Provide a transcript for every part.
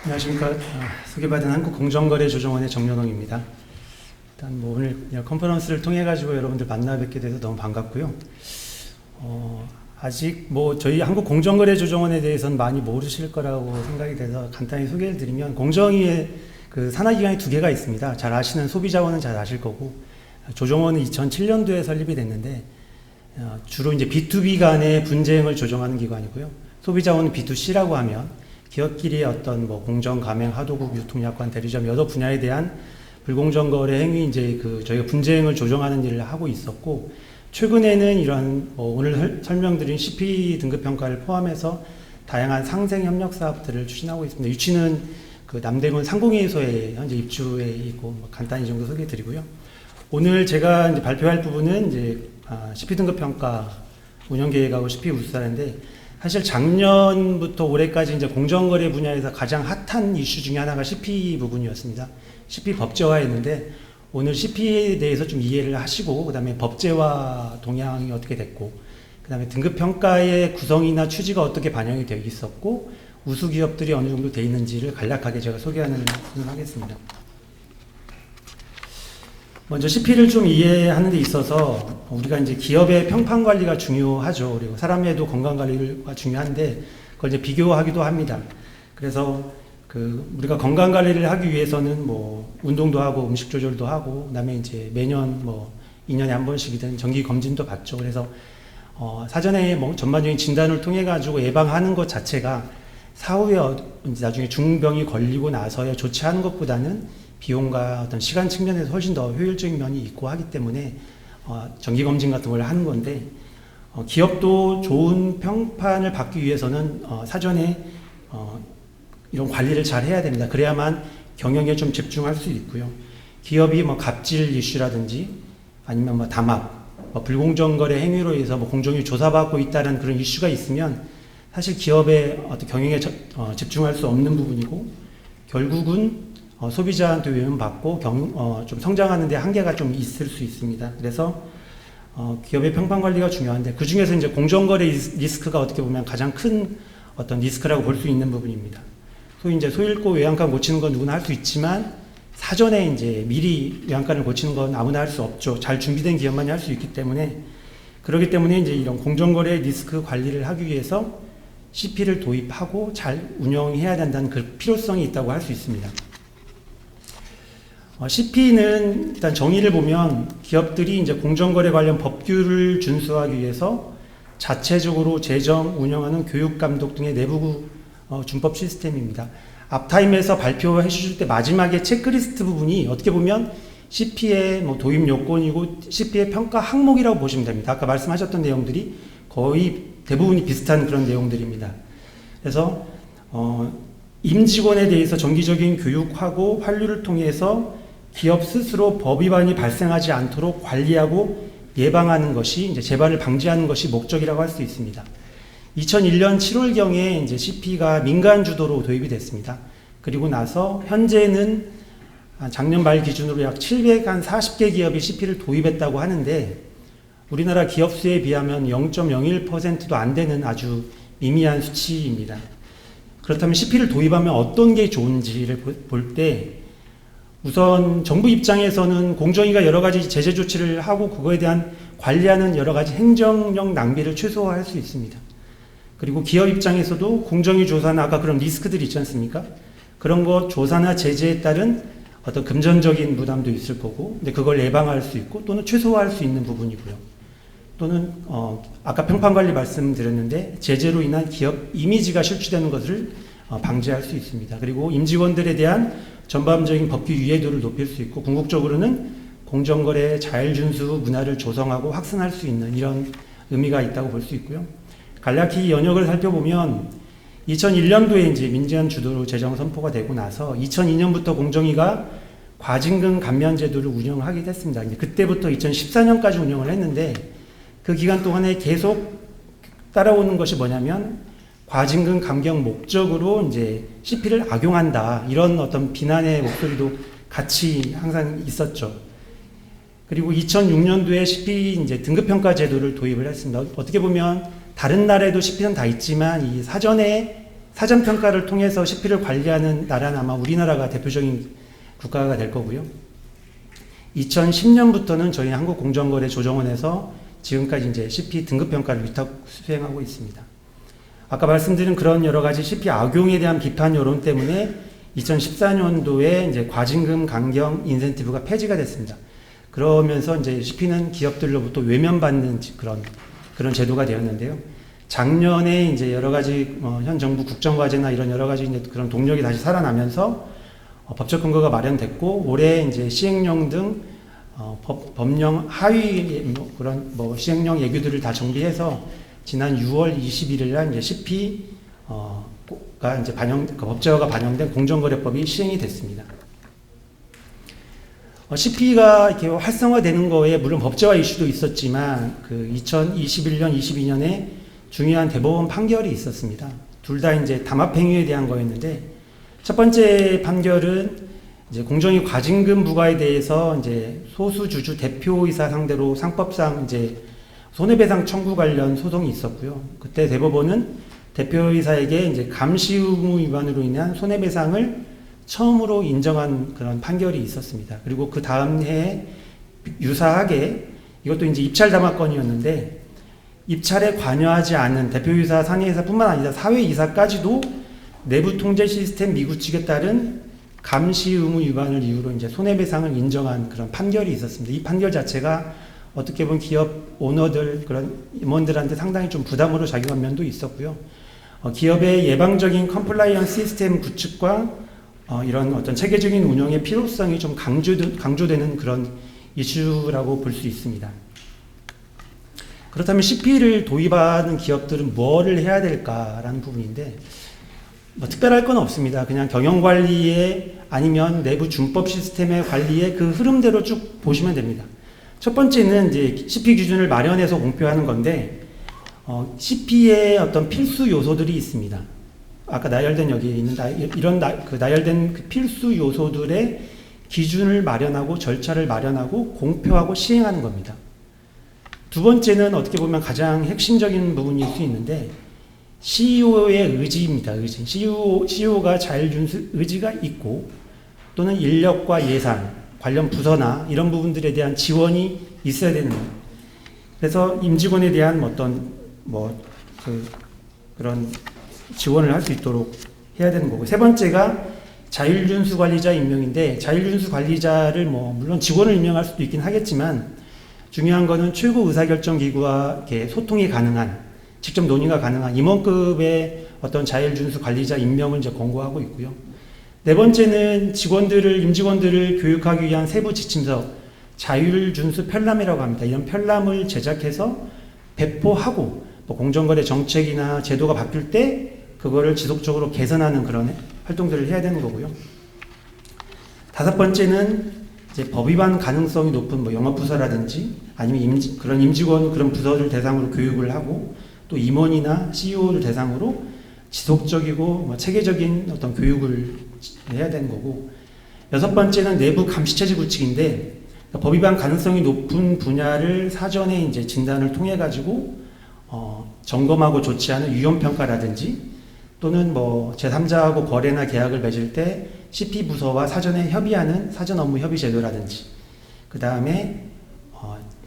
안녕하십니까. 소개받은 한국공정거래조정원의 정연홍입니다. 일단 오늘 컨퍼런스를 통해 가지고 여러분들 만나 뵙게 돼서 너무 반갑고요. 아직 저희 한국공정거래조정원에 대해서는 많이 모르실 거라고 생각이 돼서 간단히 소개를 드리면, 공정위에 그 산하기관이 두 개가 있습니다. 잘 아시는 소비자원은 잘 아실 거고, 조정원은 2007년도에 설립이 됐는데 주로 이제 B2B 간의 분쟁을 조정하는 기관이고요. 소비자원은 B2C라고 하면 기업끼리의 어떤 공정, 가맹, 하도급, 유통약관, 대리점 여러 분야에 대한 불공정 거래 행위 저희가 분쟁을 조정하는 일을 하고 있었고, 최근에는 이런 오늘 설명드린 CP 등급 평가를 포함해서 다양한 상생 협력 사업들을 추진하고 있습니다. 유치는 그 남대문 상공회의소에 현재 입주해 있고 간단히 이 정도 소개해드리고요. 오늘 제가 이제 발표할 부분은 CP 등급 평가 운영 계획하고 CP 우수사인데, 사실 작년부터 올해까지 이제 공정거래 분야에서 가장 핫한 이슈 중에 하나가 CP 부분이었습니다. CP 법제화였는데, 오늘 CP에 대해서 좀 이해를 하시고, 그 다음에 법제화 동향이 어떻게 됐고, 그 다음에 등급평가의 구성이나 취지가 어떻게 반영이 되어 있었고, 우수 기업들이 어느 정도 되어 있는지를 간략하게 제가 소개하는 부분을 하겠습니다. 먼저 CP를 좀 이해하는 데 있어서 우리가 이제 기업의 평판 관리가 중요하죠. 그리고 사람의 건강 관리가 중요한데 그걸 이제 비교하기도 합니다. 그래서 우리가 건강 관리를 하기 위해서는 운동도 하고 음식 조절도 하고, 그다음에 이제 매년 2년에 한 번씩이든 정기 검진도 받죠. 그래서 사전에 전반적인 진단을 통해 가지고 예방하는 것 자체가 사후에 나중에 중병이 걸리고 나서야 조치하는 것보다는 비용과 어떤 시간 측면에서 훨씬 더 효율적인 면이 있고 하기 때문에 정기검진 같은 걸 하는 건데, 기업도 좋은 평판을 받기 위해서는 사전에 이런 관리를 잘 해야 됩니다. 그래야만 경영에 좀 집중할 수 있고요. 기업이 갑질 이슈라든지 아니면 담합, 불공정 거래 행위로 인해서 공정위 조사받고 있다는 그런 이슈가 있으면 사실 기업의 어떤 경영에 집중할 수 없는 부분이고, 결국은 소비자한테 위험받고 좀 성장하는 데 한계가 좀 있을 수 있습니다. 그래서 기업의 평판 관리가 중요한데, 그 중에서 이제 공정거래 리스크가 어떻게 보면 가장 큰 어떤 리스크라고 볼 수 있는 부분입니다. 소위 이제 소잃고 외양간 고치는 건 누구나 할 수 있지만, 사전에 이제 미리 외양간을 고치는 건 아무나 할 수 없죠. 잘 준비된 기업만이 할 수 있기 때문에, 그렇기 때문에 이제 이런 공정거래 리스크 관리를 하기 위해서 CP를 도입하고 잘 운영해야 된다는 그 필요성이 있다고 할 수 있습니다. CP는 일단 정의를 보면 기업들이 이제 공정거래 관련 법규를 준수하기 위해서 자체적으로 제정, 운영하는 교육, 감독 등의 내부 준법 시스템입니다. 앞타임에서 발표해 주실 때 마지막에 체크리스트 부분이 어떻게 보면 CP의 도입 요건이고 CP의 평가 항목이라고 보시면 됩니다. 아까 말씀하셨던 내용들이 거의 대부분이 비슷한 그런 내용들입니다. 그래서 임직원에 대해서 정기적인 교육하고 환류를 통해서 기업 스스로 법 위반이 발생하지 않도록 관리하고 예방하는 것이, 이제 재발을 방지하는 것이 목적이라고 할 수 있습니다. 2001년 7월경에 이제 CP가 민간 주도로 도입이 됐습니다. 그리고 나서 현재는 작년 말 기준으로 약 740개 기업이 CP를 도입했다고 하는데, 우리나라 기업 수에 비하면 0.01%도 안 되는 아주 미미한 수치입니다. 그렇다면 CP를 도입하면 어떤 게 좋은지를 볼 때, 우선 정부 입장에서는 공정위가 여러 가지 제재 조치를 하고 그거에 대한 관리하는 여러 가지 행정력 낭비를 최소화할 수 있습니다. 그리고 기업 입장에서도 공정위 조사나 아까 그런 리스크들이 있지 않습니까? 그런 거 조사나 제재에 따른 어떤 금전적인 부담도 있을 거고, 근데 그걸 예방할 수 있고 또는 최소화할 수 있는 부분이고요. 또는 아까 평판관리 말씀드렸는데 제재로 인한 기업 이미지가 실추되는 것을 방지할 수 있습니다. 그리고 임직원들에 대한 전반적인 법규 이해도를 높일 수 있고, 궁극적으로는 공정거래 자율준수 문화를 조성하고 확산할 수 있는 이런 의미가 있다고 볼 수 있고요. 간략히 연역을 살펴보면 2001년도에 이제 민간 주도로 제정 선포가 되고 나서 2002년부터 공정위가 과징금 감면 제도를 운영하게 됐습니다. 이제 그때부터 2014년까지 운영을 했는데, 그 기간 동안에 계속 따라오는 것이 뭐냐면 과징금 감경 목적으로 이제 CP를 악용한다, 이런 어떤 비난의 목소리도 같이 항상 있었죠. 그리고 2006년도에 CP 이제 등급평가 제도를 도입을 했습니다. 어떻게 보면 다른 나라에도 CP는 다 있지만 이 사전에 사전 평가를 통해서 CP를 관리하는 나라는 아마 우리나라가 대표적인 국가가 될 거고요. 2010년부터는 저희 한국공정거래조정원에서 지금까지 이제 CP 등급 평가를 위탁 수행하고 있습니다. 아까 말씀드린 그런 여러 가지 CP 악용에 대한 비판 여론 때문에 2014년도에 이제 과징금 강경 인센티브가 폐지가 됐습니다. 그러면서 이제 CP는 기업들로부터 외면받는 그런 제도가 되었는데요. 작년에 이제 여러 가지 현 정부 국정과제나 이런 여러 가지 이제 그런 동력이 다시 살아나면서 법적 근거가 마련됐고 올해 이제 시행령 등 법령 하위 그런 시행령 예규들을 다 정비해서 지난 6월 21일 날 이제 CP가 이제 법제화가 반영된 공정거래법이 시행이 됐습니다. CP가 이렇게 활성화되는 거에 물론 법제화 이슈도 있었지만 그 2021년, 22년에 중요한 대법원 판결이 있었습니다. 둘 다 이제 담합행위에 대한 거였는데 첫 번째 판결은 이제 공정위 과징금 부과에 대해서 이제 소수주주 대표이사 상대로 상법상 이제 손해배상 청구 관련 소송이 있었고요. 그때 대법원은 대표이사에게 이제 감시 의무 위반으로 인한 손해배상을 처음으로 인정한 그런 판결이 있었습니다. 그리고 그 다음 해에 유사하게 이것도 이제 입찰 담합건이었는데 입찰에 관여하지 않은 대표이사, 상임이사뿐만 아니라 사회이사까지도 내부 통제 시스템 미구축에 따른 감시 의무 위반을 이유로 이제 손해배상을 인정한 그런 판결이 있었습니다. 이 판결 자체가 어떻게 보면 기업 오너들 그런 임원들한테 상당히 좀 부담으로 작용한 면도 있었고요. 기업의 예방적인 컴플라이언스 시스템 구축과 이런 어떤 체계적인 운영의 필요성이 좀 강조되는 그런 이슈라고 볼 수 있습니다. 그렇다면 CP를 도입하는 기업들은 뭐를 해야 될까라는 부분인데 특별할 건 없습니다. 그냥 경영관리에 아니면 내부 준법 시스템의 관리에 그 흐름대로 쭉 보시면 됩니다. 첫 번째는 이제 CP 기준을 마련해서 공표하는 건데 CP의 어떤 필수 요소들이 있습니다. 아까 나열된 여기 있는 나열된 그 필수 요소들의 기준을 마련하고 절차를 마련하고 공표하고 시행하는 겁니다. 두 번째는 어떻게 보면 가장 핵심적인 부분일 수 있는데 CEO의 의지입니다. 의지. CEO가 자율준수 의지가 있고 또는 인력과 예산, 관련 부서나 이런 부분들에 대한 지원이 있어야 되는 거예요. 그래서 임직원에 대한 그런 지원을 할 수 있도록 해야 되는 거고 세 번째가 자율준수 관리자 임명인데 자율준수 관리자를 물론 직원을 임명할 수도 있긴 하겠지만 중요한 거는 최고 의사결정기구와 이렇게 소통이 가능한 직접 논의가 가능한 임원급의 어떤 자율준수 관리자 임명을 이제 권고하고 있고요. 네 번째는 임직원들을 교육하기 위한 세부 지침서, 자율준수 편람이라고 합니다. 이런 편람을 제작해서 배포하고 공정거래 정책이나 제도가 바뀔 때 그거를 지속적으로 개선하는 그런 활동들을 해야 되는 거고요. 다섯 번째는 이제 법 위반 가능성이 높은 영업부서라든지 아니면 그런 임직원 그런 부서를 대상으로 교육을 하고 또 임원이나 CEO를 대상으로 지속적이고 체계적인 어떤 교육을 해야 되는 거고 여섯 번째는 내부 감시체제 구축인데 법 위반 가능성이 높은 분야를 사전에 이제 진단을 통해 가지고 점검하고 조치하는 위험평가라든지 또는 제3자하고 거래나 계약을 맺을 때 CP 부서와 사전에 협의하는 사전 업무 협의 제도라든지 그 다음에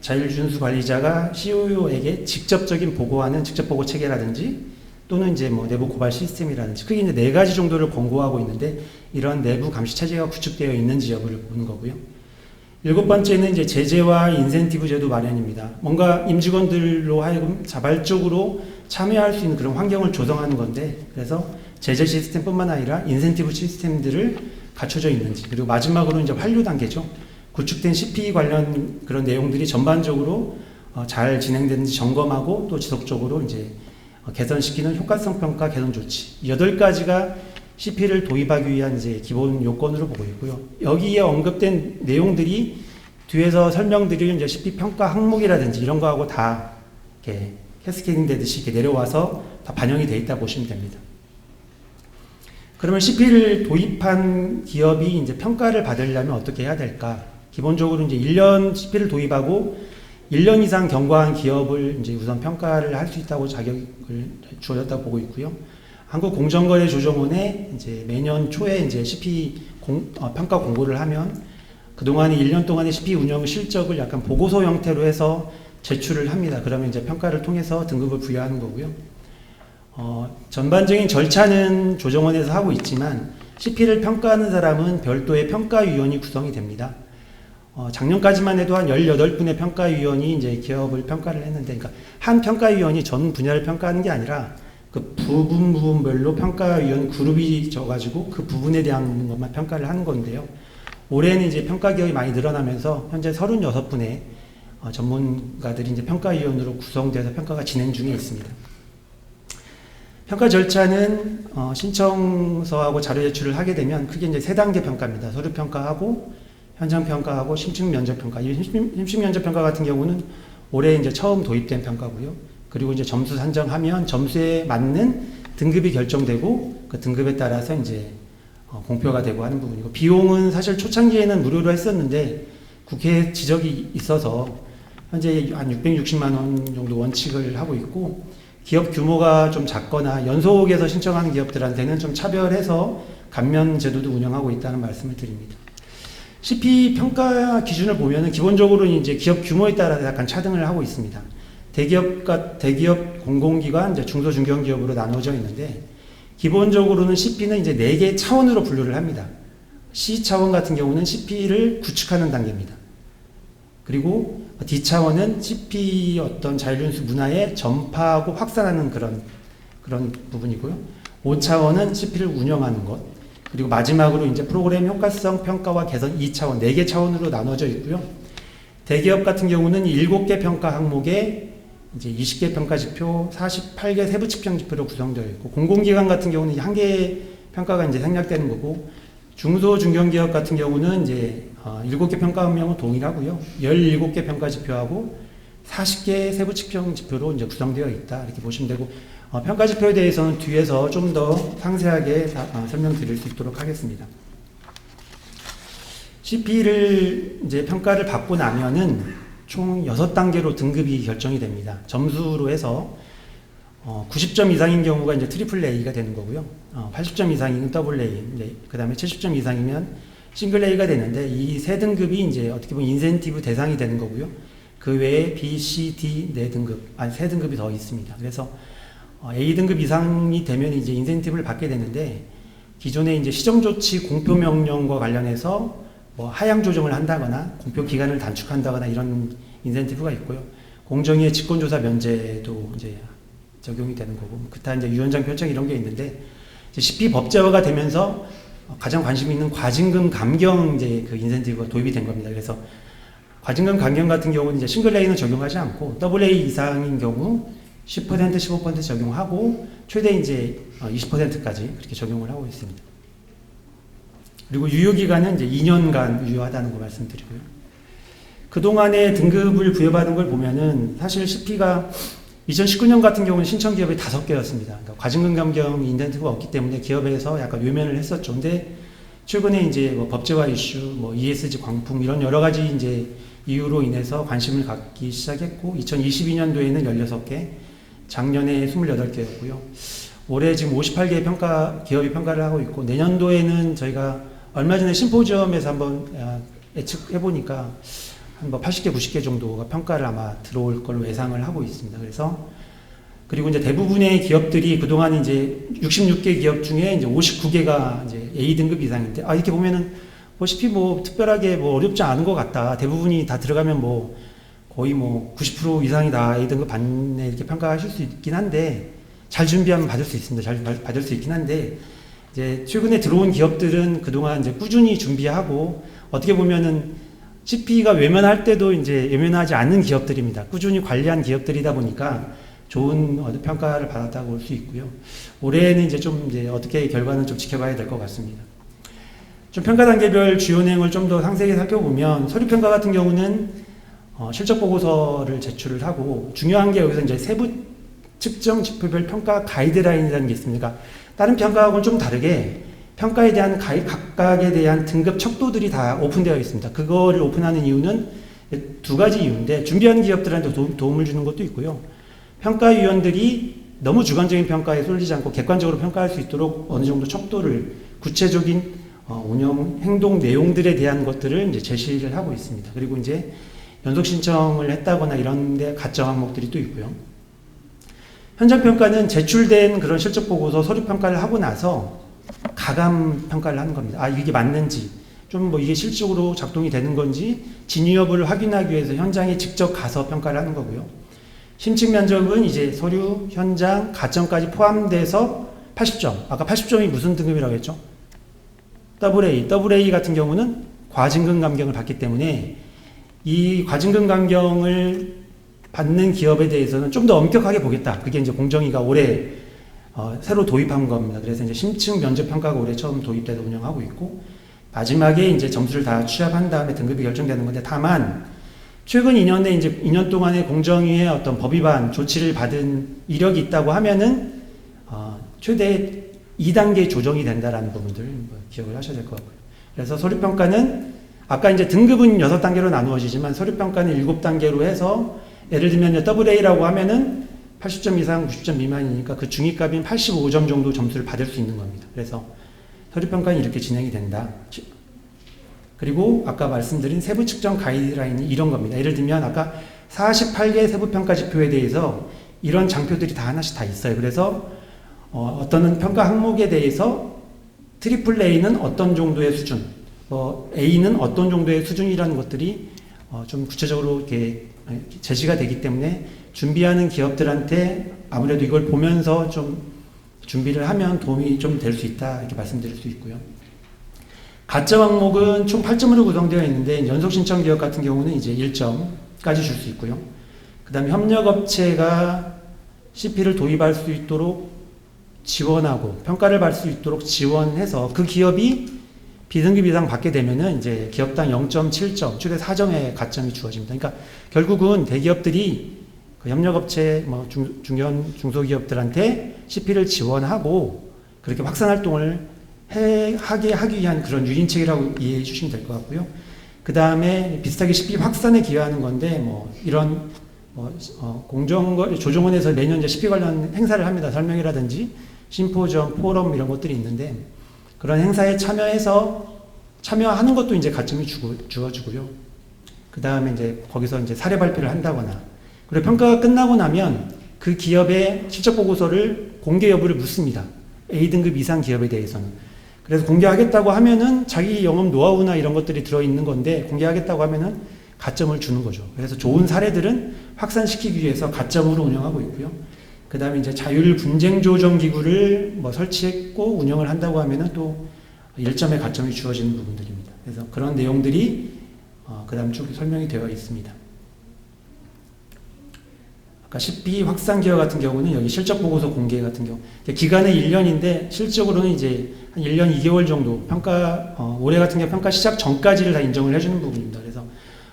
자율준수 관리자가 CEO에게 직접적인 보고하는 직접 보고 체계라든지 또는 이제 내부 고발 시스템이라든지 크게 이제 네 가지 정도를 권고하고 있는데 이런 내부 감시 체제가 구축되어 있는지 여부를 보는 거고요. 일곱 번째는 이제 제재와 인센티브 제도 마련입니다. 뭔가 임직원들로 하여금 자발적으로 참여할 수 있는 그런 환경을 조성하는 건데 그래서 제재 시스템뿐만 아니라 인센티브 시스템들을 갖춰져 있는지 그리고 마지막으로 이제 환류 단계죠. 구축된 CP 관련 그런 내용들이 전반적으로 잘 진행되는지 점검하고 또 지속적으로 이제 개선시키는 효과성 평가 개선 조치 8가지가 CP를 도입하기 위한 이제 기본 요건으로 보고 있고요. 여기에 언급된 내용들이 뒤에서 설명드릴 이제 CP 평가 항목이라든지 이런 거하고 다 이렇게 캐스케이딩 되듯이 이렇게 내려와서 다 반영이 돼 있다 보시면 됩니다. 그러면 CP를 도입한 기업이 이제 평가를 받으려면 어떻게 해야 될까? 기본적으로 이제 1년 CP를 도입하고 1년 이상 경과한 기업을 이제 우선 평가를 할 수 있다고 자격을 주어졌다고 보고 있고요. 한국공정거래조정원에 이제 매년 초에 이제 CP 평가 공고를 하면 그동안 1년 동안의 CP 운영 실적을 약간 보고서 형태로 해서 제출을 합니다. 그러면 이제 평가를 통해서 등급을 부여하는 거고요. 전반적인 절차는 조정원에서 하고 있지만 CP를 평가하는 사람은 별도의 평가위원이 구성이 됩니다. 작년까지만 해도 한 18분의 평가위원이 이제 기업을 평가를 했는데, 그러니까 한 평가위원이 전 분야를 평가하는 게 아니라 그 부분별로 평가위원 그룹이 져가지고 그 부분에 대한 것만 평가를 하는 건데요. 올해는 이제 평가 기업이 많이 늘어나면서 현재 36분의 전문가들이 이제 평가위원으로 구성돼서 평가가 진행 중에 있습니다. 평가 절차는 신청서하고 자료 제출을 하게 되면 크게 이제 3단계 평가입니다. 서류 평가하고 현장 평가하고 심층 면접 평가. 이 심층 면접 평가 같은 경우는 올해 이제 처음 도입된 평가고요. 그리고 이제 점수 산정하면 점수에 맞는 등급이 결정되고 그 등급에 따라서 이제 공표가 되고 하는 부분이고, 비용은 사실 초창기에는 무료로 했었는데 국회 지적이 있어서 현재 한 660만 원 정도 원칙을 하고 있고, 기업 규모가 좀 작거나 연속해서 신청하는 기업들한테는 좀 차별해서 감면 제도도 운영하고 있다는 말씀을 드립니다. CP 평가 기준을 보면은 기본적으로는 이제 기업 규모에 따라 약간 차등을 하고 있습니다. 대기업, 공공기관, 이제 중소 중견기업으로 나눠져 있는데, 기본적으로는 CP는 이제 4개 차원으로 분류를 합니다. C 차원 같은 경우는 CP를 구축하는 단계입니다. 그리고 D 차원은 CP 어떤 자율연수 문화에 전파하고 확산하는 그런 부분이고요. 5 차원은 CP를 운영하는 것. 그리고 마지막으로 이제 프로그램 효과성 평가와 개선 2차원, 4개 차원으로 나눠져 있고요. 대기업 같은 경우는 7개 평가 항목에 이제 20개 평가 지표, 48개 세부 측정 지표로 구성되어 있고, 공공기관 같은 경우는 1개 평가가 이제 생략되는 거고, 중소 중견기업 같은 경우는 이제 7개 평가 항목은 동일하고요. 17개 평가 지표하고 40개 세부 측정 지표로 이제 구성되어 있다, 이렇게 보시면 되고, 평가 지표에 대해서는 뒤에서 좀 더 상세하게 설명드릴 수 있도록 하겠습니다. CP를 이제 평가를 받고 나면은 총 6단계로 등급이 결정이 됩니다. 점수로 해서 90점 이상인 경우가 이제 트리플 A가 되는 거고요. 80점 이상이면 더블 A, 그 다음에 70점 이상이면 싱글 A가 되는데, 이 세 등급이 이제 어떻게 보면 인센티브 대상이 되는 거고요. 그 외에 B, C, D 3등급이 더 있습니다. 그래서 A 등급 이상이 되면 이제 인센티브를 받게 되는데, 기존에 이제 시정조치 공표 명령과 관련해서 뭐 하향 조정을 한다거나 공표 기간을 단축한다거나 이런 인센티브가 있고요. 공정위의 직권조사 면제도 이제 적용이 되는 거고, 기타 이제 유연장 결정 이런 게 있는데, 이제 CP 법제화가 되면서 가장 관심 있는 과징금 감경 이제 그 인센티브가 도입이 된 겁니다. 그래서 과징금 감경 같은 경우는 이제 싱글 A는 적용하지 않고 더블 A 이상인 경우 10%, 15% 적용하고 최대 이제 20%까지 그렇게 적용을 하고 있습니다. 그리고 유효기간은 이제 2년간 유효하다는 거 말씀드리고요. 그동안의 등급을 부여받은 걸 보면은 사실 CP가 2019년 같은 경우는 신청 기업이 5개였습니다. 그러니까 과징금 감경 인센티브가 없기 때문에 기업에서 약간 외면을 했었죠. 근데 최근에 이제 뭐 법제화 이슈, 뭐 ESG 광풍 이런 여러 가지 이제 이유로 인해서 관심을 갖기 시작했고, 2022년도에는 16개, 작년에 28개였고요. 올해 지금 58개의 기업이 평가를 하고 있고, 내년도에는 저희가 얼마 전에 심포지엄에서 한번 예측해보니까 한 뭐 80개, 90개 정도가 평가를 아마 들어올 걸로 예상을 하고 있습니다. 그래서, 그리고 이제 대부분의 기업들이 그동안 이제 66개 기업 중에 이제 59개가 이제 A 등급 이상인데, 이렇게 보면은 CP 뭐 특별하게 뭐 어렵지 않은 것 같다. 대부분이 다 들어가면 뭐 거의 뭐 90% 이상이 다 A 등급 받네, 이렇게 평가하실 수 있긴 한데, 잘 준비하면 받을 수 있습니다. 잘 받을 수 있긴 한데, 이제 최근에 들어온 기업들은 그동안 이제 꾸준히 준비하고, 어떻게 보면은 CP가 외면할 때도 이제 외면하지 않는 기업들입니다. 꾸준히 관리한 기업들이다 보니까 좋은 평가를 받았다고 볼 수 있고요. 올해는 이제 좀 이제 어떻게 결과는 좀 지켜봐야 될 것 같습니다. 좀 평가 단계별 주요 내용을 좀 더 상세히 살펴보면, 서류 평가 같은 경우는 실적 보고서를 제출을 하고, 중요한 게 여기서 이제 세부 측정 지표별 평가 가이드라인이라는 게 있습니다. 그러니까 다른 평가하고는 좀 다르게 평가에 대한 각각에 대한 등급 척도들이 다 오픈되어 있습니다. 그거를 오픈하는 이유는 2가지 이유인데, 준비하는 기업들한테 도움을 주는 것도 있고요. 평가위원들이 너무 주관적인 평가에 쏠리지 않고 객관적으로 평가할 수 있도록 어느 정도 척도를 구체적인 운영 행동 내용들에 대한 것들을 이제 제시를 하고 있습니다. 그리고 이제 연속 신청을 했다거나 이런 데 가점 항목들이 또 있고요. 현장 평가는 제출된 그런 실적 보고서 서류 평가를 하고 나서 가감 평가를 하는 겁니다. 아, 이게 맞는지, 좀 뭐 이게 실질적으로 작동이 되는 건지 진위 여부를 확인하기 위해서 현장에 직접 가서 평가를 하는 거고요. 심층 면접은 이제 서류, 현장, 가점까지 포함돼서 80점. 아까 80점이 무슨 등급이라고 했죠? AA 같은 경우는 과징금 감경을 받기 때문에 이 과징금 감경을 받는 기업에 대해서는 좀 더 엄격하게 보겠다. 그게 이제 공정위가 올해 새로 도입한 겁니다. 그래서 이제 심층 면접 평가가 올해 처음 도입돼서 운영하고 있고, 마지막에 이제 점수를 다 취합한 다음에 등급이 결정되는 건데, 다만 최근 2년에 이제 2년 동안의 공정위의 어떤 법 위반 조치를 받은 이력이 있다고 하면은 최대 2단계 조정이 된다라는 부분들 기억을 하셔야 될 것 같고요. 그래서 서류평가는 아까 이제 등급은 6단계로 나누어지지만 서류평가는 7단계로 해서, 예를 들면 AA라고 하면은 80점 이상 90점 미만이니까 그 중위값인 85점 정도 점수를 받을 수 있는 겁니다. 그래서 서류평가는 이렇게 진행이 된다. 그리고 아까 말씀드린 세부 측정 가이드라인이 이런 겁니다. 예를 들면 아까 48개 세부평가 지표에 대해서 이런 장표들이 다 하나씩 다 있어요. 그래서 어떤 평가 항목에 대해서 트리플 A는 어떤 정도의 수준, A는 어떤 정도의 수준이라는 것들이 좀 구체적으로 이렇게 제시가 되기 때문에 준비하는 기업들한테 아무래도 이걸 보면서 좀 준비를 하면 도움이 좀 될 수 있다, 이렇게 말씀드릴 수 있고요. 가점 항목은 총 8점으로 구성되어 있는데 연속 신청 기업 같은 경우는 이제 1점까지 줄 수 있고요. 그 다음에 협력업체가 CP를 도입할 수 있도록 지원하고 평가를 받을 수 있도록 지원해서 그 기업이 B등급 이상 받게 되면은 이제 기업당 0.7점, 최대 4점의 가점이 주어집니다. 그러니까 결국은 대기업들이 그 협력업체, 중소기업들한테 CP를 지원하고 그렇게 확산 활동을 하게 하기 위한 그런 유인책이라고 이해해 주시면 될 것 같고요. 그 다음에 비슷하게 CP 확산에 기여하는 건데, 이런, 조정원에서 매년 이제 CP 관련 행사를 합니다. 설명회라든지, 심포지엄, 포럼 이런 것들이 있는데, 그런 행사에 참여하는 것도 이제 가점이 주어지고요. 그 다음에 이제 거기서 이제 사례 발표를 한다거나, 그리고 평가가 끝나고 나면 그 기업의 실적 보고서를 공개 여부를 묻습니다. A등급 이상 기업에 대해서는. 그래서 공개하겠다고 하면은 자기 영업 노하우나 이런 것들이 들어있는 건데, 공개하겠다고 하면은 가점을 주는 거죠. 그래서 좋은 사례들은 확산시키기 위해서 가점으로 운영하고 있고요. 그 다음에 이제 자율 분쟁 조정 기구를 설치했고 운영을 한다고 하면은 또 1점의 가점이 주어지는 부분들입니다. 그래서 그런 내용들이 그 다음 쭉 설명이 되어 있습니다. 아까 CP 확산 기업 같은 경우는 여기 실적 보고서 공개 같은 경우 기간은 1년인데 실적으로는 이제 한 1년 2개월 정도 평가 올해 같은 경우 평가 시작 전까지를 다 인정을 해주는 부분입니다. 그래서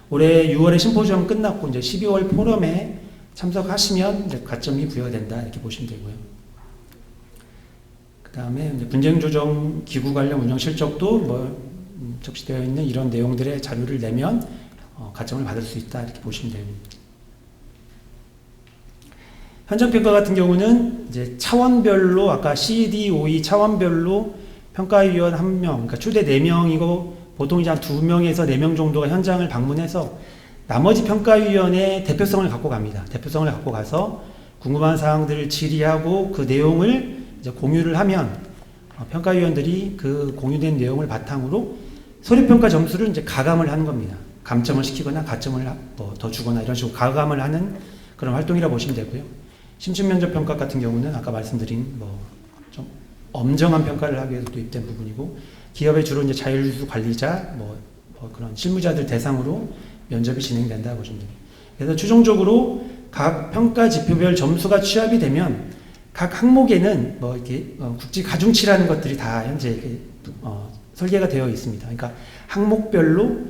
올해 6월에 심포지엄 끝났고 이제 12월 포럼에 참석하시면 이제 가점이 부여된다, 이렇게 보시면 되고요. 그 다음에 분쟁 조정 기구 관련 운영 실적도 적시되어 있는 이런 내용들의 자료를 내면 가점을 받을 수 있다, 이렇게 보시면 됩니다. 현장평가 같은 경우는 이제 차원별로 아까 CD, OE 차원별로 평가위원 1명, 그러니까 최대 4명이고 보통 이제 한 2명에서 4명 정도가 현장을 방문해서 나머지 평가위원의 대표성을 갖고 갑니다. 대표성을 갖고 가서 궁금한 사항들을 질의하고 그 내용을 이제 공유를 하면 평가위원들이 그 공유된 내용을 바탕으로 서류평가 점수를 이제 가감을 하는 겁니다. 감점을 시키거나 가점을 더 주거나 이런 식으로 가감을 하는 그런 활동이라고 보시면 되고요. 심층면접 평가 같은 경우는 아까 말씀드린 좀 엄정한 평가를 하기 위해서 도입된 부분이고, 기업의 주로 이제 자율수 관리자, 그런 실무자들 대상으로 면접이 진행된다 보시면 됩니다. 그래서 최종적으로 각 평가 지표별 점수가 취합이 되면 각 항목에는 이렇게 국지 가중치라는 것들이 다 현재 이렇게 설계가 되어 있습니다. 그러니까 항목별로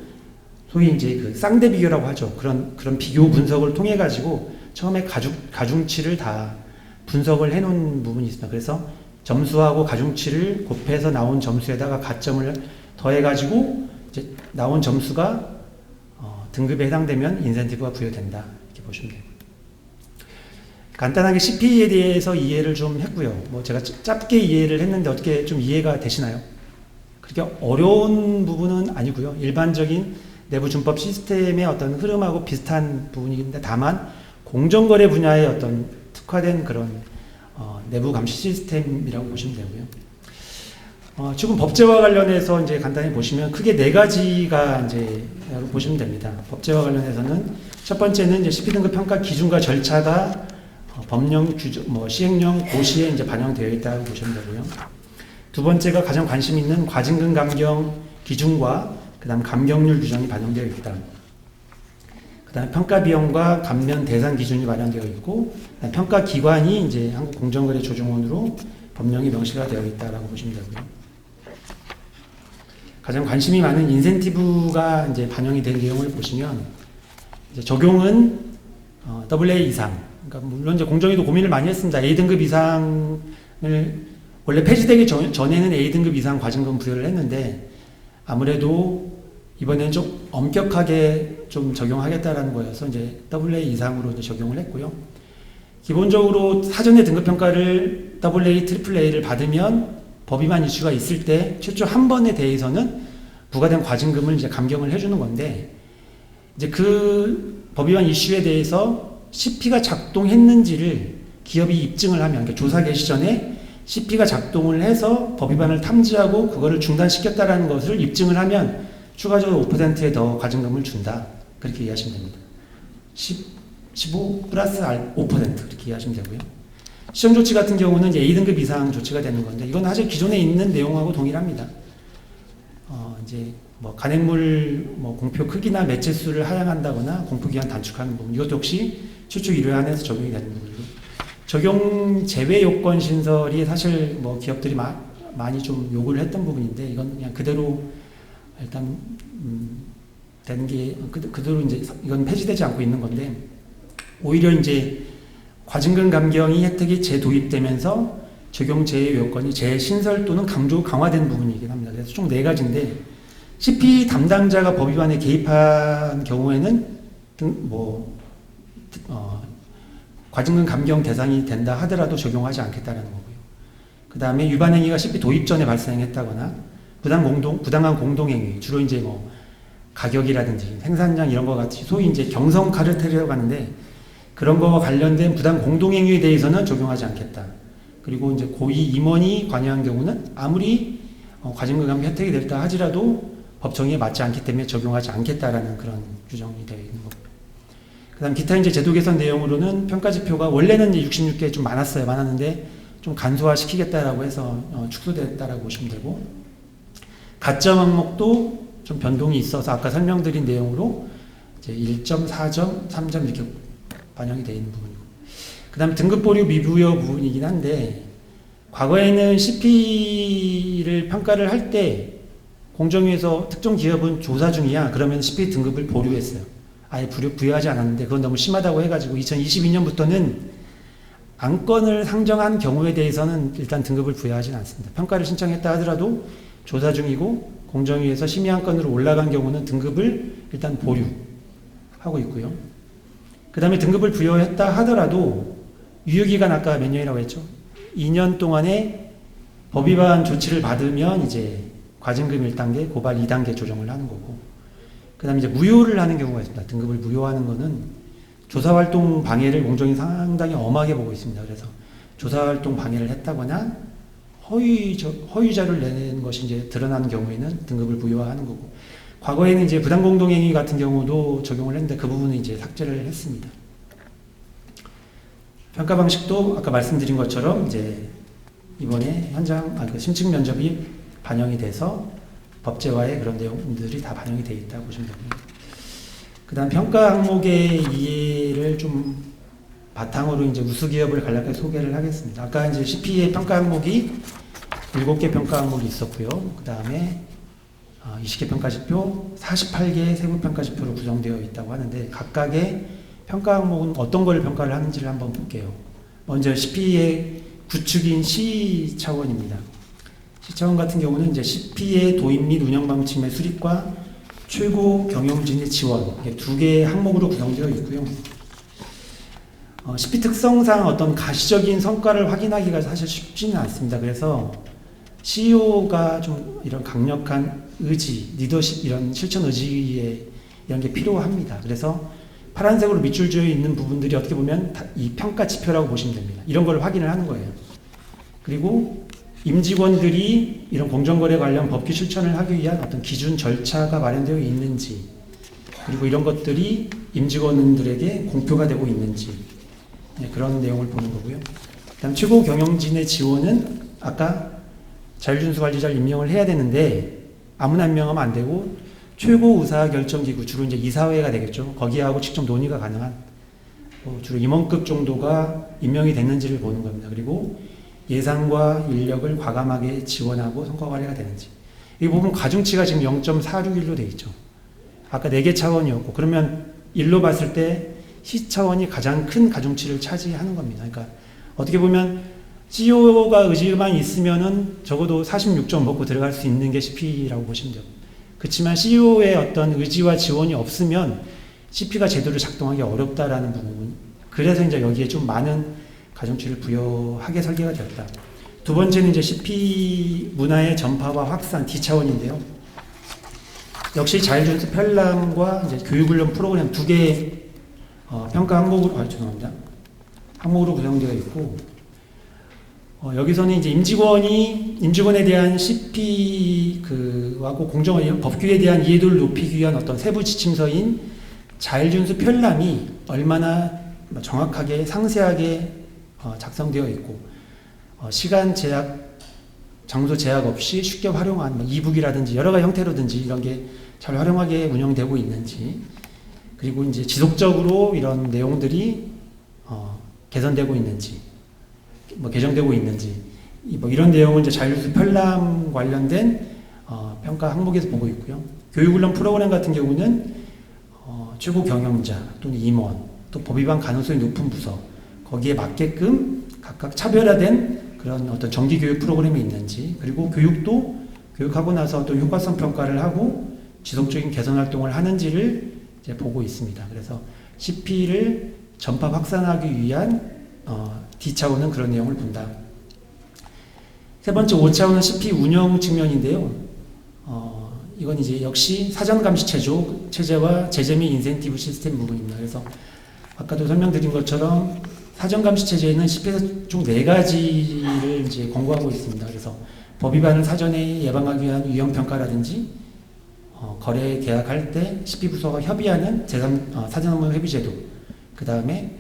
소위 이제 그 쌍대 비교라고 하죠. 그런 비교 분석을 통해 가지고 처음에 가중치를 다 분석을 해놓은 부분이 있습니다. 그래서 점수하고 가중치를 곱해서 나온 점수에다가 가점을 더해가지고 이제 나온 점수가 등급에 해당되면 인센티브가 부여된다, 이렇게 보시면 됩니다. 간단하게 CP에 대해서 이해를 좀 했고요. 뭐 제가 짧게 이해를 했는데 어떻게 좀 이해가 되시나요? 그렇게 어려운 부분은 아니고요. 일반적인 내부 준법 시스템의 어떤 흐름하고 비슷한 부분인데 다만 공정거래 분야의 어떤 특화된 그런 내부 감시 시스템이라고 보시면 되고요. 지금 법제와 관련해서 이제 간단히 보시면 크게 네 가지가 이제 보시면 됩니다. 법제와 관련해서는 첫 번째는 이제 CP 등급 평가 기준과 절차가 법령 규정, 시행령 고시에 이제 반영되어 있다고 보시면 되고요. 두 번째가 가장 관심 있는 과징금 감경 기준과 그다음 감경률 규정이 반영되어 있다. 그다음 평가 비용과 감면 대상 기준이 마련되어 있고, 평가 기관이 이제 한국공정거래조정원으로 법령이 명시가 되어 있다라고 보시면 되고요. 가장 관심이 많은 인센티브가 이제 반영이 된 내용을 보시면 이제 적용은 AA 이상. 그러니까 물론 이제 공정위도 고민을 많이 했습니다. A등급 이상을 원래 폐지되기 전에는 A등급 이상 과징금 부여를 했는데 아무래도 이번에는 좀 엄격하게 좀 적용하겠다라는 거여서 이제 AA 이상으로 이제 적용을 했고요. 기본적으로 사전에 등급 평가를 AA, AAA를 받으면 법위반 이슈가 있을 때 최초 한 번에 대해서는 부과된 과징금을 이제 감경을 해주는 건데 이제 그 법위반 이슈에 대해서 CP가 작동했는지를 기업이 입증을 하면, 그러니까 조사 개시 전에 CP가 작동을 해서 법위반을 탐지하고 그거를 중단시켰다라는 것을 입증을 하면 추가적으로 5%의 더 과징금을 준다. 그렇게 이해하시면 됩니다. 15 플러스 5% 그렇게 이해하시면 되고요. 시정 조치 같은 경우는 이제 A등급 이상 조치가 되는 건데 이건 사실 기존에 있는 내용하고 동일합니다. 이제 간행물 공표 크기나 매체 수를 하향한다거나 공표기한 단축하는 부분, 이것 역시 최초 1회 안에서 적용이 되는 부분이고, 적용 제외 요건 신설이 사실 기업들이 많이 좀 요구를 했던 부분인데 이건 그냥 그대로 일단 되는 게 그대로 이제 이건 폐지되지 않고 있는 건데, 오히려 이제 과징금 감경이 혜택이 재도입되면서 적용 제외 요건이 재신설 또는 강화된 부분이긴 합니다. 그래서 총 4가지인데 CP 담당자가 법위반에 개입한 경우에는 과징금 감경 대상이 된다 하더라도 적용하지 않겠다는 거고요. 그 다음에 위반 행위가 CP 도입 전에 발생했다거나 부당한 공동행위, 주로 이제 가격이라든지 생산량 이런 거 같이 소위 이제 경성 카르텔이라고 하는데 그런 거와 관련된 부당 공동행위에 대해서는 적용하지 않겠다. 그리고 이제 고의 임원이 관여한 경우는 아무리 과징금 감경 혜택이 됐다 하지라도 법정에 맞지 않기 때문에 적용하지 않겠다라는 그런 규정이 되어 있는 거고요. 그 다음 기타 이제 제도 개선 내용으로는 평가지표가 원래는 이제 66개 좀 많았는데 좀 간소화시키겠다라고 해서 축소됐다라고 보시면 되고, 가점 항목도 좀 변동이 있어서 아까 설명드린 내용으로 이제 1점, 4점, 3점 이렇게 반영이 되어 있는 부분이고, 그 다음 등급 보류 미부여 부분이긴 한데 과거에는 CP를 평가를 할 때 공정위에서 특정 기업은 조사 중이야 그러면 CP 등급을 보류했어요. 아예 부여하지 않았는데 그건 너무 심하다고 해가지고 2022년부터는 안건을 상정한 경우에 대해서는 일단 등급을 부여하지는 않습니다. 평가를 신청했다 하더라도 조사 중이고 공정위에서 심의 안건으로 올라간 경우는 등급을 일단 보류하고 있고요. 그 다음에 등급을 부여했다 하더라도 유효기간 아까 몇 년이라고 했죠? 2년 동안에 법위반 조치를 받으면 이제 과징금 1단계, 고발 2단계 조정을 하는 거고, 그 다음에 이제 무효를 하는 경우가 있습니다. 등급을 무효하는 거는 조사활동 방해를 공정이 상당히 엄하게 보고 있습니다. 그래서 조사활동 방해를 했다거나 허위 자료를 내는 것이 이제 드러나는 경우에는 등급을 무효화하는 거고, 과거에는 이제 부당공동행위 같은 경우도 적용을 했는데 그 부분은 이제 삭제를 했습니다. 평가 방식도 아까 말씀드린 것처럼 이제 이번에 심층 면접이 반영이 돼서 법제화의 그런 내용들이 다 반영이 되어 있다고 보시면 됩니다. 그 다음 평가 항목의 이해를 좀 바탕으로 이제 우수기업을 간략하게 소개를 하겠습니다. 아까 이제 CP의 평가 항목이 7개 평가 항목이 있었고요. 그 다음에 20개 평가지표, 48개의 세부평가지표로 구성되어 있다고 하는데 각각의 평가 항목은 어떤 걸 평가를 하는지를 한번 볼게요. 먼저 CP의 구축인 C 차원입니다. C 차원 같은 경우는 이제 CP의 도입 및 운영 방침의 수립과 최고 경영진의 지원, 2개의 항목으로 구성되어 있고요. CP 특성상 어떤 가시적인 성과를 확인하기가 사실 쉽지는 않습니다. 그래서 CEO가 좀 이런 강력한 의지, 리더십, 이런 실천 의지에 이런 게 필요합니다. 그래서 파란색으로 밑줄 지어 있는 부분들이 어떻게 보면 이 평가 지표라고 보시면 됩니다. 이런 걸 확인을 하는 거예요. 그리고 임직원들이 이런 공정거래 관련 법규 실천을 하기 위한 어떤 기준 절차가 마련되어 있는지, 그리고 이런 것들이 임직원들에게 공표가 되고 있는지, 네, 그런 내용을 보는 거고요. 그다음 최고 경영진의 지원은 아까 자율준수 관리자를 임명을 해야 되는데 아무나 임명하면 안 되고 최고 의사결정기구, 주로 이제 이사회가 되겠죠. 거기하고 직접 논의가 가능한 주로 임원급 정도가 임명이 됐는지를 보는 겁니다. 그리고 예산과 인력을 과감하게 지원하고 성과 관리가 되는지. 이 부분 가중치가 지금 0.461로 되어 있죠. 아까 4개 차원이었고, 그러면 일로 봤을 때 C 차원이 가장 큰 가중치를 차지하는 겁니다. 그러니까 어떻게 보면 CEO가 의지만 있으면은 적어도 46점 먹고 들어갈 수 있는 게 CP라고 보시면 돼요. 그렇지만 CEO의 어떤 의지와 지원이 없으면 CP가 제대로 작동하기 어렵다라는 부분. 그래서 이제 여기에 좀 많은 가중치를 부여하게 설계가 되었다. 두 번째는 이제 CP 문화의 전파와 확산 D 차원인데요. 역시 자율준수 편람과 이제 교육훈련 프로그램 두 개의 평가 항목으로 항목으로 구성되어 있고, 여기서는 이제 임직원에 대한 CP 하고 공정원 법규에 대한 이해도를 높이기 위한 어떤 세부 지침서인 자율준수 편람이 얼마나 정확하게 상세하게 작성되어 있고, 시간 제약, 장소 제약 없이 쉽게 활용한 이북이라든지 여러 가지 형태로든지 이런 게 잘 활용하게 운영되고 있는지, 그리고 이제 지속적으로 이런 내용들이 개선되고 있는지, 개정되고 있는지, 이런 내용을 이제 자율준수 편람 관련된 평가 항목에서 보고 있고요. 교육훈련 프로그램 같은 경우는 최고 경영자 또는 임원, 또 법 위반 가능성이 높은 부서, 거기에 맞게끔 각각 차별화된 그런 어떤 정기 교육 프로그램이 있는지, 그리고 교육도 교육하고 나서 또 효과성 평가를 하고 지속적인 개선 활동을 하는지를 이제 보고 있습니다. 그래서 CP를 전파 확산하기 위한 D 차원은 그런 내용을 본다. 세 번째 5차원은 CP 운영 측면인데요. 이건 이제 역시 사전 감시 체제와 제재 및 인센티브 시스템 부분입니다. 그래서 아까도 설명드린 것처럼 사전 감시 체제에는 CP에서 총 4가지를 이제 권고하고 있습니다. 그래서 법 위반을 사전에 예방하기 위한 위험 평가라든지, 거래 계약할 때 CP 부서가 협의하는 사전 업무 회비 제도, 그 다음에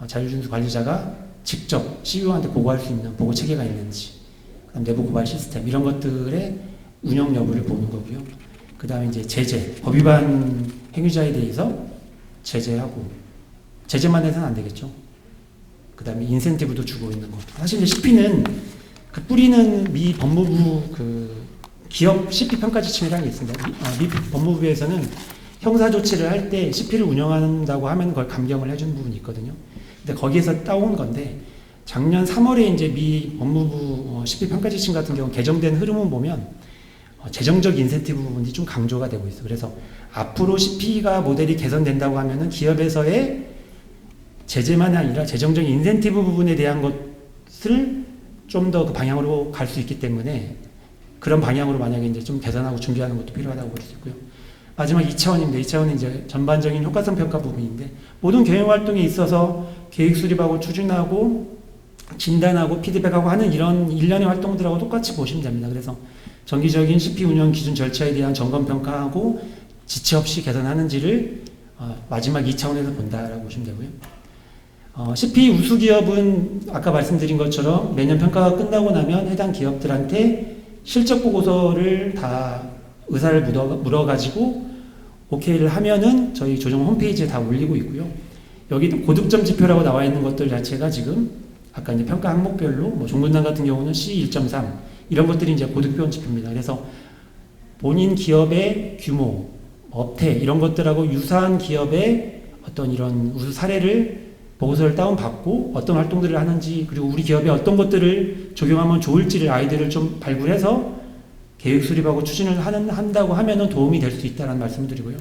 자율준수 관리자가 직접 CEO한테 보고할 수 있는 보고 체계가 있는지, 그다음 내부 고발 시스템, 이런 것들의 운영 여부를 보는 거고요. 그 다음에 이제 제재, 법 위반 행위자에 대해서 제재하고, 제재만 해서는 안 되겠죠. 그 다음에 인센티브도 주고 있는 것. 사실 이제 CP는 뿌리는 미 법무부 기업 CP 평가 지침이라는 게 있습니다. 미 법무부에서는 형사 조치를 할 때 CP를 운영한다고 하면 그걸 감경을 해주는 부분이 있거든요. 근데 거기에서 따온 건데, 작년 3월에 이제 미 법무부 CP 평가 지침 같은 경우 개정된 흐름을 보면 재정적 인센티브 부분이 좀 강조가 되고 있어요. 그래서 앞으로 CP가 모델이 개선된다고 하면은 기업에서의 제재만 아니라 재정적 인센티브 부분에 대한 것을 좀 더 그 방향으로 갈 수 있기 때문에, 그런 방향으로 만약에 이제 좀 개선하고 준비하는 것도 필요하다고 볼 수 있고요. 마지막 2차원입니다. 2차원은 이제 전반적인 효과성 평가 부분인데, 모든 경영 활동에 있어서 계획 수립하고 추진하고 진단하고 피드백하고 하는 이런 일련의 활동들하고 똑같이 보시면 됩니다. 그래서 정기적인 CP 운영 기준 절차에 대한 점검 평가하고 지체 없이 개선하는지를 마지막 2차원에서 본다라고 보시면 되고요. CP 우수 기업은 아까 말씀드린 것처럼 매년 평가가 끝나고 나면 해당 기업들한테 실적 보고서를 다 의사를 물어가지고 오케이를 하면은 저희 조정 홈페이지에 다 올리고 있고요. 여기 고득점 지표라고 나와 있는 것들 자체가 지금 아까 이제 평가 항목별로 종군당 같은 경우는 C1.3 이런 것들이 이제 고득점 지표입니다. 그래서 본인 기업의 규모, 업태 이런 것들하고 유사한 기업의 어떤 이런 우수 사례를 보고서를 다운받고 어떤 활동들을 하는지, 그리고 우리 기업에 어떤 것들을 적용하면 좋을지를 아이디어를 좀 발굴해서 계획 수립하고 추진을 한다고 하면은 도움이 될 수 있다는 말씀을 드리고요.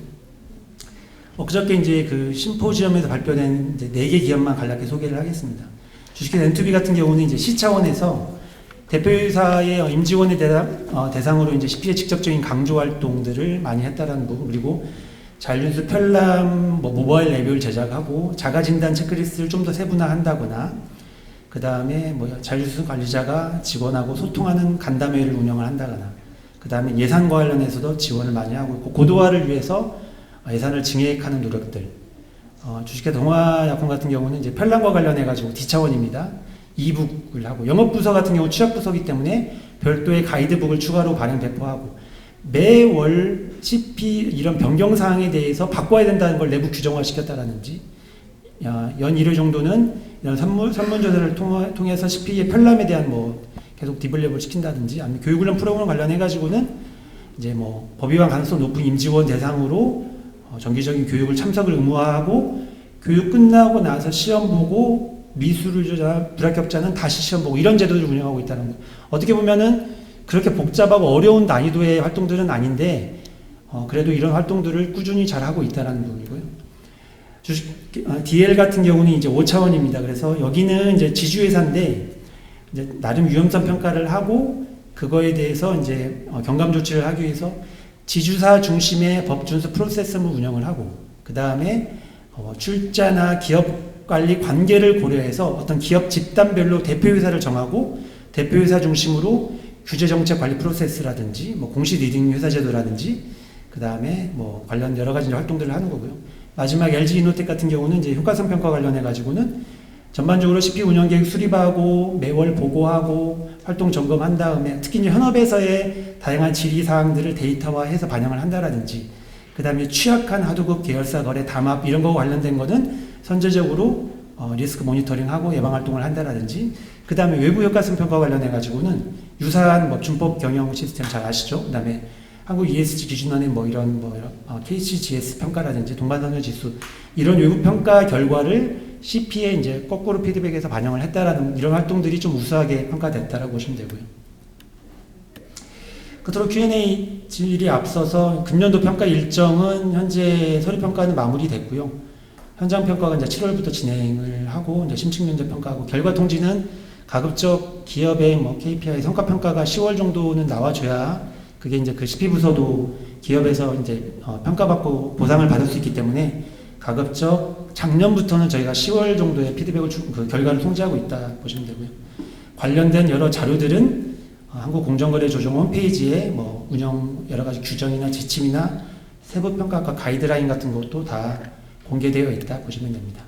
그저께 이제 그 심포지엄에서 발표된 이제 4개 기업만 간략히 소개를 하겠습니다. 주식회사 엔투비 같은 경우는 이제 시 차원에서 대표이사의 임직원에 대상으로 이제 CP의 직접적인 강조 활동들을 많이 했다라는 부분, 그리고 자율연수 편람 모바일 앱을 제작하고 자가 진단 체크리스트를 좀 더 세분화한다거나, 그 다음에 자율연수 관리자가 직원하고 소통하는 간담회를 운영을 한다거나, 그 다음에 예산과 관련해서도 지원을 많이 하고 있고, 고도화를 위해서 예산을 증액하는 노력들. 주식회사 동아약품 같은 경우는 이제 편람과 관련해가지고 D차원입니다. 이북을 하고, 영업부서 같은 경우 취약부서이기 때문에 별도의 가이드북을 추가로 발행 배포하고, 매월 CP 이런 변경사항에 대해서 바꿔야 된다는 걸 내부 규정화 시켰다라든지, 연 1회 정도는 이런 설문조사를 통해서 CP의 편람에 대한 계속 디벨롭을 시킨다든지, 아니면 교육훈련 프로그램 관련해가지고는 이제 법 위반 가능성 높은 임직원 대상으로 정기적인 교육을 참석을 의무화하고, 교육 끝나고 나서 시험 보고 미수료자, 불합격자는 다시 시험 보고, 이런 제도를 운영하고 있다는 거. 어떻게 보면은 그렇게 복잡하고 어려운 난이도의 활동들은 아닌데, 그래도 이런 활동들을 꾸준히 잘 하고 있다는 부분이고요. DL 같은 경우는 이제 5차원입니다. 그래서 여기는 이제 지주회사인데, 이제 나름 위험성 평가를 하고, 그거에 대해서 이제 경감 조치를 하기 위해서 지주사 중심의 법 준수 프로세스를 운영을 하고, 그 다음에 출자나 기업 관리 관계를 고려해서 어떤 기업 집단별로 대표회사를 정하고, 대표회사 중심으로 규제정책 관리 프로세스라든지, 공시 리딩 회사 제도라든지, 그 다음에 관련 여러 가지 활동들을 하는 거고요. 마지막 LG 이노텍 같은 경우는 이제 효과성 평가 관련해가지고는 전반적으로 CP 운영 계획 수립하고, 매월 보고하고, 활동 점검한 다음에, 특히 이제 현업에서의 다양한 질의 사항들을 데이터화해서 반영을 한다라든지, 그 다음에 취약한 하도급 계열사 거래 담합 이런 거 관련된 거는 선제적으로 리스크 모니터링하고 예방 활동을 한다라든지, 그 다음에 외부 효과성 평가 관련해가지고는 유사한 준법 경영 시스템 잘 아시죠? 그 다음에 한국 ESG 기준원의 이런 KCGS 평가라든지 동반선열 지수, 이런 외부 평가 결과를 CP에 이제 거꾸로 피드백해서 반영을 했다라는 이런 활동들이 좀 우수하게 평가됐다라고 보시면 되고요. 끝으로 Q&A 질이 앞서서 금년도 평가 일정은 현재 서류 평가는 마무리됐고요. 현장 평가가 이제 7월부터 진행을 하고, 이제 심층 면접 평가하고, 결과 통지는 가급적 기업의 KPI 성과 평가가 10월 정도는 나와줘야, 그게 이제 그 CP 부서도 기업에서 이제 평가받고 보상을 받을 수 있기 때문에, 가급적 작년부터는 저희가 10월 정도의 피드백을 그 결과를 통지하고 있다 보시면 되고요. 관련된 여러 자료들은 한국공정거래조정 홈페이지에 운영 여러 가지 규정이나 지침이나 세부 평가과 가이드라인 같은 것도 다 공개되어 있다 보시면 됩니다.